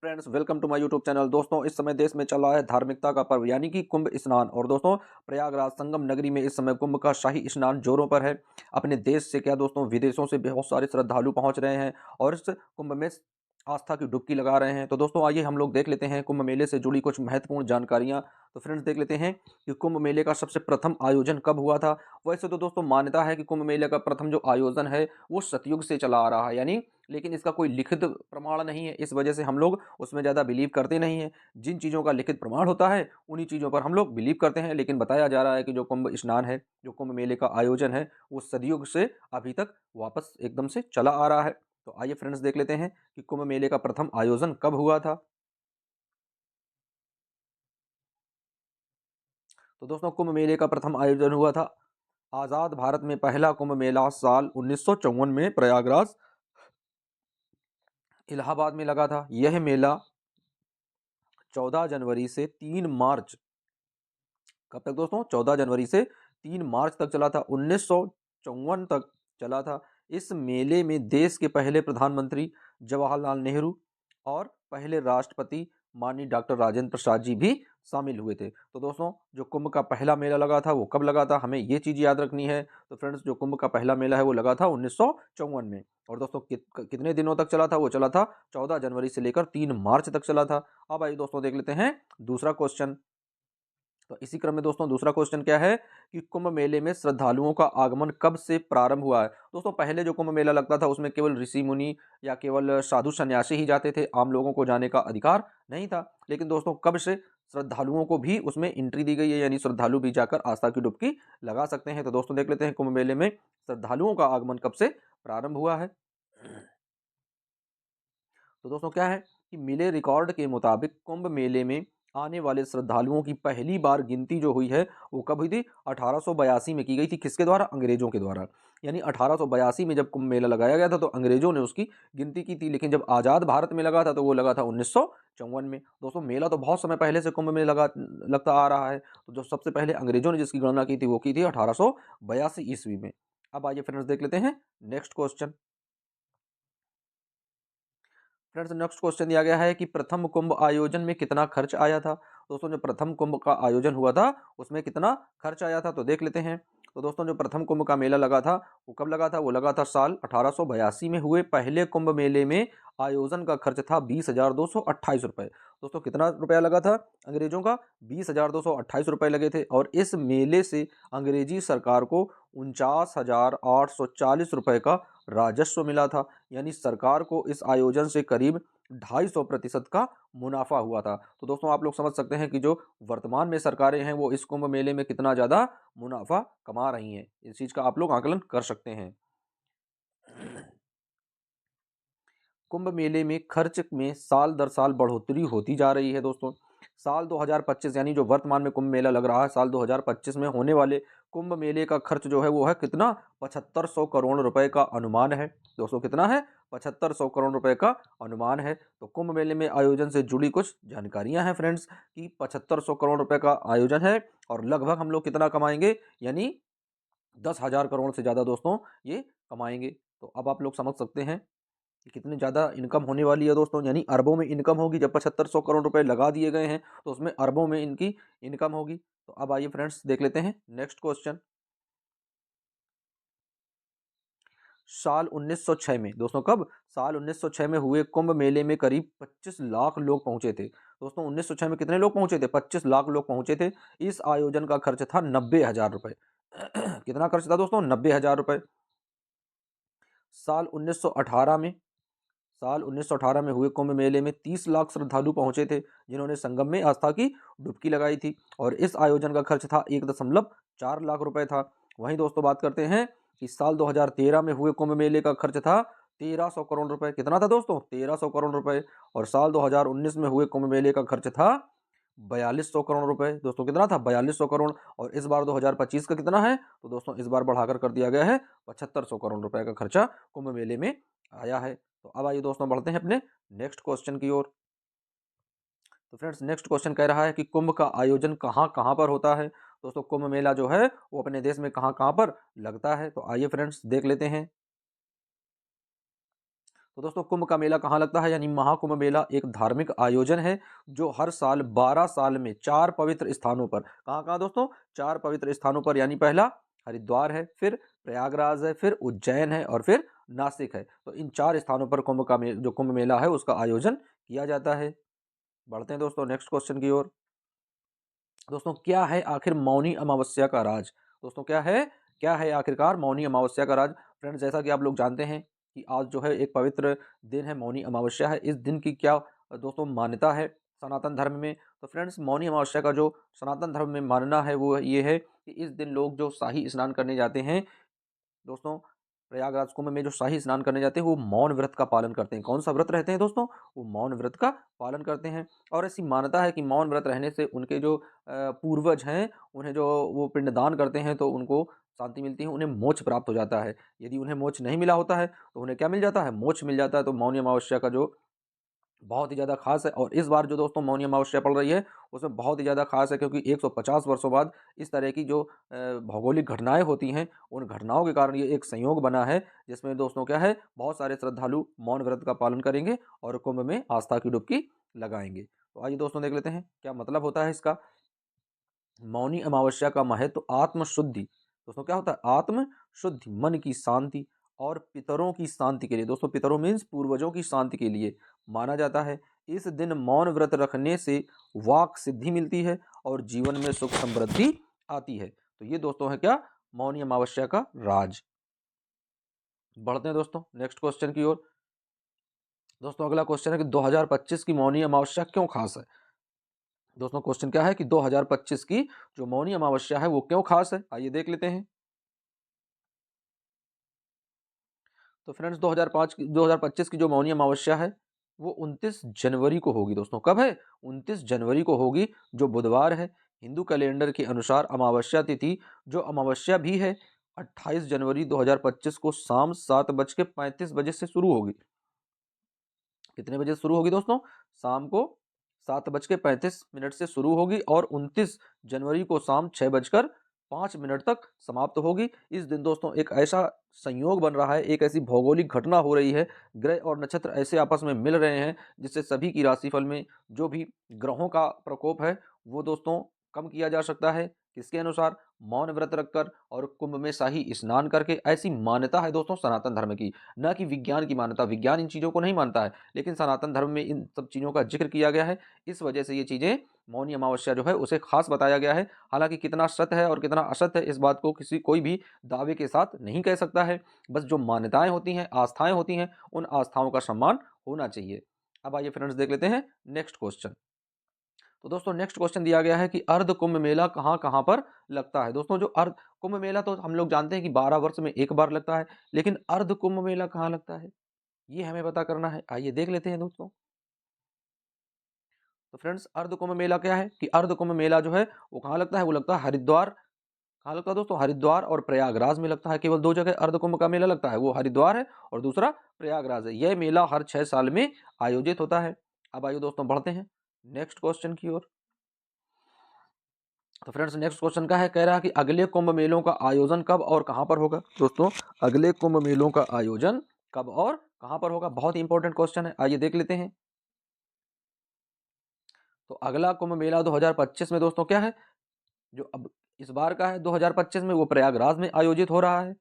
Friends, welcome to my YouTube channel. दोस्तों, इस समय देश में चल रहा है धार्मिकता का पर्व यानी कि कुंभ स्नान। और दोस्तों, प्रयागराज संगम नगरी में इस समय कुंभ का शाही स्नान जोरों पर है। अपने देश से क्या दोस्तों, विदेशों से बहुत सारे श्रद्धालु पहुंच रहे हैं और इस कुंभ में आस्था की डुबकी लगा रहे हैं। तो दोस्तों, आइए हम लोग देख लेते हैं कुंभ मेले से जुड़ी कुछ महत्वपूर्ण जानकारियां। तो फ्रेंड्स, देख लेते हैं कि कुंभ मेले का सबसे प्रथम आयोजन कब हुआ था। वैसे तो दोस्तों मान्यता है कि कुंभ मेले का प्रथम जो आयोजन है वो सतयुग से चला आ रहा है, यानी लेकिन इसका कोई लिखित प्रमाण नहीं है। इस वजह से हम लोग उसमें ज़्यादा बिलीव करते नहीं हैं। जिन चीज़ों का लिखित प्रमाण होता है उन्हीं चीज़ों पर हम लोग बिलीव करते हैं। लेकिन बताया जा रहा है कि जो कुंभ स्नान है, जो कुंभ मेले का आयोजन है, वो सदियों से अभी तक वापस एकदम से चला आ रहा है। तो आइए फ्रेंड्स, देख लेते हैं कि कुंभ मेले का प्रथम आयोजन कब हुआ था। तो दोस्तों, कुंभ मेले का प्रथम आयोजन हुआ था आज़ाद भारत में। पहला कुंभ मेला साल 1954 में प्रयागराज इलाहाबाद में लगा था। यह मेला 14 जनवरी से 3 मार्च, कब तक दोस्तों, 14 जनवरी से 3 मार्च तक चला था, 1954 तक चला था। इस मेले में देश के पहले प्रधानमंत्री जवाहरलाल नेहरू और पहले राष्ट्रपति माननीय डॉक्टर राजेंद्र प्रसाद जी भी शामिल हुए थे। तो दोस्तों, जो कुंभ का पहला मेला लगा था वो कब लगा था, हमें ये चीज़ याद रखनी है। तो फ्रेंड्स, जो कुंभ का पहला मेला है वो लगा था 1954 में। और दोस्तों, कितने दिनों तक चला था, वो चला था 14 जनवरी से लेकर 3 मार्च तक चला था। अब आइए दोस्तों, देख लेते हैं दूसरा क्वेश्चन। तो इसी क्रम में दोस्तों, दूसरा क्वेश्चन क्या है कि कुंभ मेले में श्रद्धालुओं का आगमन कब से प्रारंभ हुआ है। दोस्तों, पहले जो कुंभ मेला लगता था उसमें केवल ऋषि मुनि या केवल साधु सन्यासी ही जाते थे, आम लोगों को जाने का अधिकार नहीं था। लेकिन दोस्तों, कब से श्रद्धालुओं को भी उसमें एंट्री दी गई है, यानी श्रद्धालु भी जाकर आस्था की डुबकी लगा सकते हैं। तो दोस्तों, देख लेते हैं कुंभ मेले में श्रद्धालुओं का आगमन कब से प्रारंभ हुआ है। तो दोस्तों, क्या है कि मिले रिकॉर्ड के मुताबिक कुंभ मेले में आने वाले श्रद्धालुओं की पहली बार गिनती जो हुई है वो कब हुई थी, 1882 में की गई थी। किसके द्वारा, अंग्रेजों के द्वारा। यानी 1882 में जब कुंभ मेला लगाया गया था तो अंग्रेजों ने उसकी गिनती की थी। लेकिन जब आज़ाद भारत में लगा था तो वो लगा था 1954 में। दोस्तों, मेला तो बहुत समय पहले से कुंभ में लगता आ रहा है। तो जो सबसे पहले अंग्रेजों ने जिसकी गणना की थी वो की थी 1882 ईस्वी में। अब आइए फ्रेंड्स, देख लेते हैं next question. Friends, next question दिया गया है कि प्रथम कुंभ आयोजन में कितना खर्च आया था। दोस्तों, जो प्रथम कुंभ का आयोजन हुआ था उसमें कितना खर्च आया था, तो देख लेते हैं। तो दोस्तों, जो प्रथम कुंभ का मेला लगा था वो कब लगा था, वो लगा था साल 1882 में हुए पहले कुंभ मेले में। आयोजन का खर्च था 20,228 रुपये। दोस्तों, कितना रुपया लगा था अंग्रेजों का, 20,228 रुपये लगे थे। और इस मेले से अंग्रेजी सरकार को 49,840 रुपये का राजस्व मिला था। यानी सरकार को इस आयोजन से करीब 250% का मुनाफा हुआ था। तो दोस्तों, आप लोग समझ सकते हैं कि जो वर्तमान में सरकारें हैं वो इस कुंभ मेले में कितना ज़्यादा मुनाफा कमा रही हैं। इस चीज़ का आप लोग आकलन कर सकते हैं। कुंभ मेले में खर्च में साल दर साल बढ़ोतरी होती जा रही है। दोस्तों, साल 2025 यानी जो वर्तमान में कुंभ मेला लग रहा है, साल 2025 में होने वाले कुंभ मेले का खर्च जो है वो है कितना, 7500 करोड़ रुपए का अनुमान है। दोस्तों, कितना है, 7500 करोड़ रुपए का अनुमान है। तो कुंभ मेले में आयोजन से जुड़ी कुछ जानकारियां हैं फ्रेंड्स कि 7500 करोड़ रुपए का आयोजन है और लगभग हम लोग कितना कमाएंगे, यानी 10,000 करोड़ से ज़्यादा दोस्तों ये कमाएंगे। तो अब आप लोग समझ सकते हैं कि कितनी ज़्यादा इनकम होने वाली है दोस्तों, यानी अरबों में इनकम होगी। जब 7500 करोड़ रुपए लगा दिए गए हैं तो उसमें अरबों में इनकी इनकम होगी। तो अब आइए फ्रेंड्स, देख लेते हैं नेक्स्ट क्वेश्चन। साल 1906 में, दोस्तों कब, साल 1906 में हुए कुंभ मेले में करीब 25 लाख लोग पहुंचे थे। दोस्तों, 1906 में कितने लोग पहुंचे थे, 25 लाख लोग पहुंचे थे। इस आयोजन का खर्च था 90,000 रुपये। कितना खर्च था दोस्तों, 90,000 रुपये। साल 1918 में, साल 1918 में हुए कुंभ मेले में 30 लाख श्रद्धालु पहुंचे थे जिन्होंने संगम में आस्था की डुबकी लगाई थी। और इस आयोजन का खर्च था 1.4 लाख रुपए था। वहीं दोस्तों, बात करते हैं कि साल 2013 में हुए कुंभ मेले का खर्च था 1300 करोड़ रुपए। कितना था दोस्तों, 1300 करोड़ रुपए। और साल 2019 में हुए कुंभ मेले का खर्च था 4200 करोड़ रुपए। दोस्तों, कितना था, 4200 करोड़। और इस बार 2025 का कितना है, तो दोस्तों इस बार बढ़ाकर कर दिया गया है, 7500 करोड़ रुपए का खर्चा कुंभ मेले में आया है। तो अब आइए दोस्तों, बढ़ते हैं अपने नेक्स्ट क्वेश्चन की ओर। तो फ्रेंड्स, नेक्स्ट क्वेश्चन कह रहा है कि कुंभ का आयोजन कहाँ कहाँ पर होता है। दोस्तों, कुंभ मेला जो है वो अपने देश में कहाँ कहाँ पर लगता है। तो आइए फ्रेंड्स, देख लेते हैं। तो दोस्तों कुंभ का मेला कहाँ लगता है, यानी महाकुंभ मेला एक धार्मिक आयोजन है जो हर साल 12 साल में 4 पवित्र स्थानों पर, कहाँ-कहाँ दोस्तों, 4 पवित्र स्थानों पर, यानी पहला हरिद्वार है, फिर प्रयागराज है, फिर उज्जैन है और फिर नासिक है। तो इन 4 स्थानों पर जो कुंभ मेला है उसका आयोजन किया जाता है। बढ़ते हैं दोस्तों नेक्स्ट क्वेश्चन की ओर। दोस्तों क्या है आखिर मौनी अमावस्या का राज? दोस्तों क्या है आखिरकार मौनी अमावस्या का राज? फ्रेंड्स जैसा कि आप लोग जानते हैं कि आज जो है एक पवित्र दिन है, मौनी अमावस्या है। इस दिन की क्या दोस्तों मान्यता है सनातन धर्म में? तो फ्रेंड्स मौनी अमावस्या का जो सनातन धर्म में मानना है वो ये है कि इस दिन लोग जो शाही स्नान करने जाते हैं दोस्तों, प्रयागराज कुंभ में जो शाही स्नान करने जाते हैं वो मौन व्रत का पालन करते हैं। कौन सा व्रत रहते हैं दोस्तों? वो मौन व्रत का पालन करते हैं। और ऐसी मान्यता है कि मौन व्रत रहने से उनके जो पूर्वज हैं उन्हें जो वो पिंडदान करते हैं तो उनको शांति मिलती है, उन्हें मोक्ष प्राप्त हो जाता है। यदि उन्हें मोक्ष नहीं मिला होता है तो उन्हें क्या मिल जाता है? मोक्ष मिल जाता है। तो मौनी अमावस्या का जो बहुत ही ज़्यादा ख़ास है, और इस बार जो दोस्तों मौनी अमावस्या पड़ रही है उसमें बहुत ही ज़्यादा ख़ास है क्योंकि 150 वर्षों बाद इस तरह की जो भौगोलिक घटनाएँ होती हैं उन घटनाओं के कारण ये एक संयोग बना है जिसमें दोस्तों क्या है, बहुत सारे श्रद्धालु मौन व्रत का पालन करेंगे और कुंभ में आस्था की डुबकी लगाएंगे। तो आइए दोस्तों देख लेते हैं क्या मतलब होता है इसका। मौनी अमावस्या का महत्व आत्म शुद्धि। दोस्तों क्या होता है? आत्म शुद्धि, मन की शांति और पितरों की शांति के लिए। दोस्तों पितरों मीन्स पूर्वजों की शांति के लिए माना जाता है। इस दिन मौन व्रत रखने से वाक सिद्धि मिलती है और जीवन में सुख समृद्धि आती है। तो ये दोस्तों है क्या, मौनी अमावस्या का राज। बढ़ते हैं दोस्तों नेक्स्ट क्वेश्चन की ओर। दोस्तों अगला क्वेश्चन है कि 2025 की मौनी अमावस्या क्यों खास है? दोस्तों क्वेश्चन क्या है कि 2025 की जो मौनी अमावस्या है वो क्यों खास है, आइए देख लेते हैं। तो फ्रेंड्स 2025 की जो मौनी अमावस्या है वो 29 जनवरी को होगी। दोस्तों कब है? 29 जनवरी को होगी, जो बुधवार है। हिंदू कैलेंडर के अनुसार अमावस्या तिथि जो अमावस्या भी है 28 जनवरी 2025 को शाम 7:35 से शुरू होगी। कितने बजे शुरू होगी दोस्तों? शाम को 7:35 से शुरू होगी और 29 जनवरी को शाम 6:05 तक समाप्त होगी। इस दिन दोस्तों एक ऐसा संयोग बन रहा है, एक ऐसी भौगोलिक घटना हो रही है, ग्रह और नक्षत्र ऐसे आपस में मिल रहे हैं जिससे सभी की राशिफल में जो भी ग्रहों का प्रकोप है वो दोस्तों कम किया जा सकता है। किसके अनुसार? मौन व्रत रखकर और कुंभ में शाही स्नान करके। ऐसी मान्यता है दोस्तों सनातन धर्म की, न कि विज्ञान की मान्यता। विज्ञान इन चीज़ों को नहीं मानता है, लेकिन सनातन धर्म में इन सब चीज़ों का जिक्र किया गया है। इस वजह से ये चीज़ें, मौनी अमावस्या जो है उसे खास बताया गया है। हालांकि कितना सत्य है और कितना असत्य है इस बात को कोई भी दावे के साथ नहीं कह सकता है। बस जो मान्यताएं होती हैं, आस्थाएं होती हैं, उन आस्थाओं का सम्मान होना चाहिए। अब आइए फ्रेंड्स देख लेते हैं नेक्स्ट क्वेश्चन। तो दोस्तों नेक्स्ट क्वेश्चन दिया गया है कि अर्ध कुंभ मेला कहाँ कहाँ पर लगता है। दोस्तों जो अर्ध कुंभ मेला तो हम लोग जानते हैं कि 12 वर्ष में एक बार लगता है, लेकिन अर्ध कुंभ मेला कहाँ लगता है ये हमें पता करना है। आइए देख लेते हैं दोस्तों। तो फ्रेंड्स अर्ध कुंभ मेला क्या है कि अर्ध कुंभ मेला जो है वो कहाँ लगता है? वो लगता है हरिद्वार। कहाँ लगता है दोस्तों? हरिद्वार और प्रयागराज में लगता है। केवल दो जगह अर्ध कुंभ का मेला लगता है, वो हरिद्वार है और दूसरा प्रयागराज है। यह मेला हर 6 साल में आयोजित होता है। अब आइए दोस्तों बढ़ते हैं नेक्स्ट क्वेश्चन की ओर। तो फ्रेंड्स नेक्स्ट क्वेश्चन का है, कह रहा है कि अगले कुंभ मेलों का आयोजन कब और कहां पर होगा। दोस्तों अगले कुंभ मेलों का आयोजन कब और कहां पर होगा, बहुत ही इंपॉर्टेंट क्वेश्चन है। आइए देख लेते हैं। तो अगला कुंभ मेला 2025 में दोस्तों क्या है, जो अब इस बार का है 2025 में, वो प्रयागराज में आयोजित हो रहा है।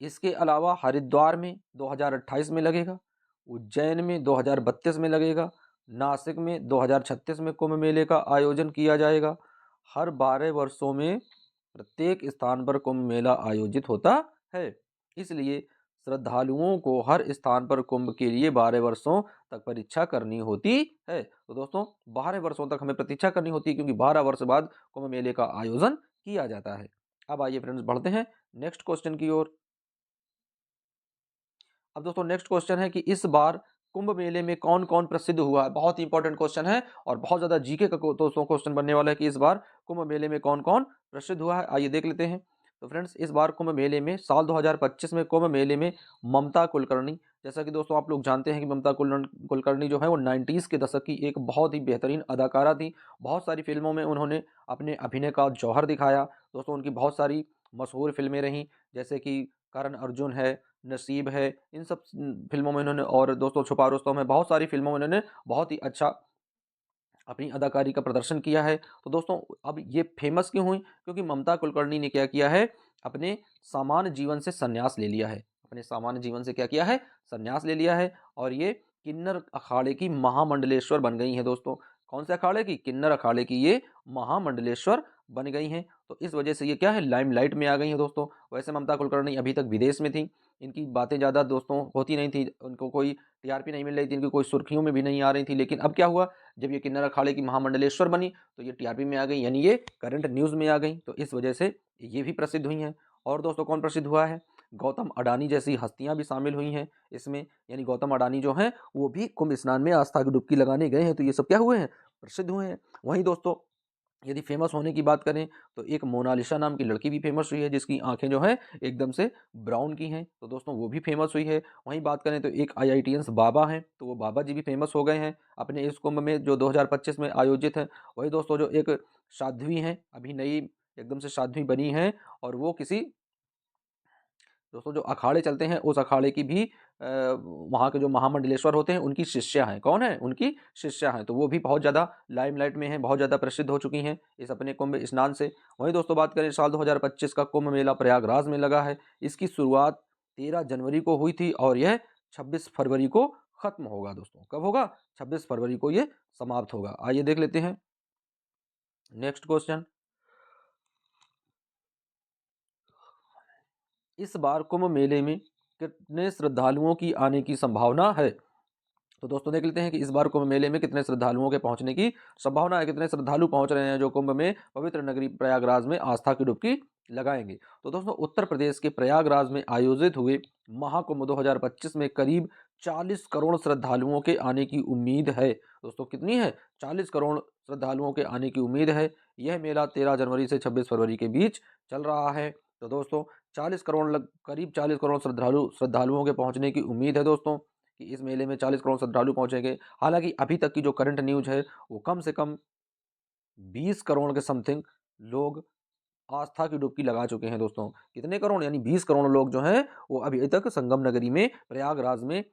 इसके अलावा हरिद्वार में 2028 में लगेगा, उज्जैन में 2032 में लगेगा, नासिक में 2036 में कुंभ मेले का आयोजन किया जाएगा। हर 12 वर्षों में प्रत्येक स्थान पर कुंभ मेला आयोजित होता है। इसलिए श्रद्धालुओं को हर स्थान पर कुंभ के लिए 12 वर्षों तक प्रतीक्षा करनी होती है। तो दोस्तों 12 वर्षों तक हमें प्रतीक्षा करनी होती है क्योंकि 12 वर्ष बाद कुंभ मेले का आयोजन किया जाता है। अब आइए फ्रेंड्स बढ़ते हैं नेक्स्ट क्वेश्चन की ओर। अब दोस्तों नेक्स्ट क्वेश्चन है कि इस बार कुंभ मेले में कौन कौन प्रसिद्ध हुआ है। बहुत ही इंपॉर्टेंट क्वेश्चन है और बहुत ज्यादा जीके का दोस्तों क्वेश्चन बनने वाला है कि इस बार कुंभ मेले में कौन कौन प्रसिद्ध हुआ है। आइए देख लेते हैं। तो फ्रेंड्स इस बार कुंभ मेले में, साल 2025 में कुंभ मेले में ममता कुलकर्णी, जैसा कि दोस्तों आप लोग जानते हैं कि ममता कुलकर्णी जो है वो 90s के दशक की एक बहुत ही बेहतरीन अदाकारा थी। बहुत सारी फिल्मों में उन्होंने अपने अभिनय का जौहर दिखाया। दोस्तों उनकी बहुत सारी मशहूर फिल्में रहीं, जैसे कि करण अर्जुन है, नसीब है, इन सब फिल्मों में इन्होंने, और दोस्तों छुपा रुस्तम है, बहुत सारी फिल्मों में इन्होंने बहुत ही अच्छा अपनी अदाकारी का प्रदर्शन किया है। तो दोस्तों अब ये फेमस क्यों हुई? क्योंकि ममता कुलकर्णी ने क्या किया है, अपने सामान्य जीवन से संन्यास ले लिया है। अपने सामान्य जीवन से क्या किया है, संन्यास ले लिया है, और ये किन्नर अखाड़े की महामंडलेश्वर बन गई हैं दोस्तों। कौन से अखाड़े की? किन्नर अखाड़े की ये महामंडलेश्वर बन गई हैं। तो इस वजह से ये क्या है, लाइमलाइट में आ गई हैं दोस्तों। वैसे ममता कुलकर्णी अभी तक विदेश में थी, इनकी बातें ज़्यादा दोस्तों होती नहीं थी, उनको कोई टीआरपी नहीं मिल रही थी, इनकी कोई सुर्खियों में भी नहीं आ रही थी। लेकिन अब क्या हुआ, जब ये किन्नर अखाड़े की महामंडलेश्वर बनी तो ये टीआरपी में आ गई, यानी ये करंट न्यूज़ में आ गई। तो इस वजह से ये भी प्रसिद्ध हुई हैं। और दोस्तों कौन प्रसिद्ध हुआ है? गौतम अडानी जैसी हस्तियां भी शामिल हुई हैं इसमें, यानी गौतम अडानी जो हैं वो भी कुंभ स्नान में आस्था की डुबकी लगाने गए हैं। तो ये सब क्या हुए हैं, प्रसिद्ध हुए हैं। वहीं दोस्तों यदि फेमस होने की बात करें तो एक मोनालिसा नाम की लड़की भी फेमस हुई है, जिसकी आंखें जो हैं एकदम से ब्राउन की हैं। तो दोस्तों वो भी फेमस हुई है। वहीं बात करें तो एक आईआईटीएंस बाबा हैं, तो वो बाबा जी भी फेमस हो गए हैं अपने इस कुंभ में जो 2025 में आयोजित है। वही दोस्तों जो एक साध्वी हैं, अभी नई एकदम से साध्वी बनी हैं, और वो किसी दोस्तों जो अखाड़े चलते हैं उस अखाड़े की भी वहाँ के जो महामंडलेश्वर होते हैं उनकी शिष्या हैं। कौन है? उनकी शिष्या हैं। तो वो भी बहुत ज़्यादा लाइमलाइट में हैं, बहुत ज़्यादा प्रसिद्ध हो चुकी हैं इस अपने कुंभ स्नान से। वहीं दोस्तों बात करें, साल 2025 का कुंभ मेला प्रयागराज में लगा है। इसकी शुरुआत 13 जनवरी को हुई थी और यह 26 फरवरी को खत्म होगा दोस्तों। कब होगा? 26 फरवरी को ये समाप्त होगा। आइए देख लेते हैं नेक्स्ट क्वेश्चन। इस बार कुंभ मेले में कितने श्रद्धालुओं की आने की संभावना है? तो दोस्तों देख लेते हैं कि इस बार कुंभ मेले में कितने श्रद्धालुओं के पहुंचने की संभावना है, कितने श्रद्धालु पहुंच रहे हैं जो कुंभ में पवित्र नगरी प्रयागराज में आस्था की डुबकी लगाएंगे। तो दोस्तों उत्तर प्रदेश के प्रयागराज में आयोजित हुए महाकुंभ 2025 में करीब 40 करोड़ श्रद्धालुओं के आने की उम्मीद है। दोस्तों कितनी है? 40 करोड़ श्रद्धालुओं के आने की उम्मीद है। यह मेला 13 जनवरी से 26 फरवरी के बीच चल रहा है। तो दोस्तों 40 करोड़ करीब 40 करोड़ श्रद्धालुओं के पहुंचने की उम्मीद है दोस्तों, कि इस मेले में 40 करोड़ श्रद्धालु पहुंचेंगे। हालांकि अभी तक की जो करंट न्यूज है वो कम से कम 20 करोड़ के समथिंग लोग आस्था की डुबकी लगा चुके हैं दोस्तों। कितने करोड़? यानी 20 करोड़ लोग जो हैं वो अभी तक संगम नगरी में प्रयागराज में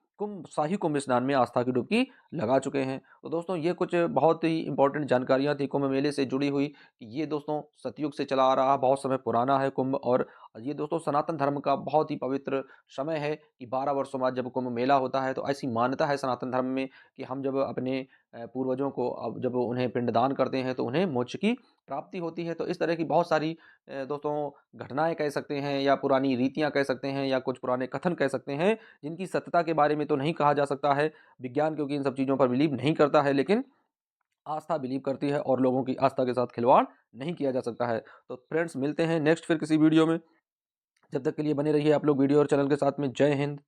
शाही कुंभ स्नान में आस्था की डुबकी लगा चुके हैं। तो दोस्तों ये कुछ बहुत ही इंपॉर्टेंट जानकारियां थी कुंभ मेले से जुड़ी हुई, कि ये दोस्तों सतयुग से चला आ रहा, बहुत समय पुराना है कुंभ, और ये दोस्तों सनातन धर्म का बहुत ही पवित्र समय है कि 12 वर्षों बाद जब कुंभ मेला होता है तो ऐसी मान्यता है सनातन धर्म में कि हम जब अपने पूर्वजों को अब जब उन्हें पिंडदान करते हैं तो उन्हें मोक्ष की प्राप्ति होती है। तो इस तरह की बहुत सारी दोस्तों घटनाएं कह सकते हैं, या पुरानी रीतियां कह सकते हैं, या कुछ पुराने कथन कह सकते हैं, जिनकी सत्यता के बारे में तो नहीं कहा जा सकता है। विज्ञान क्योंकि इन सब चीज़ों पर बिलीव नहीं करता है, लेकिन आस्था बिलीव करती है, और लोगों की आस्था के साथ खिलवाड़ नहीं किया जा सकता है। तो फ्रेंड्स मिलते हैं नेक्स्ट फिर किसी वीडियो में। जब तक के लिए बने रहिए आप लोग वीडियो और चैनल के साथ में। जय हिंद।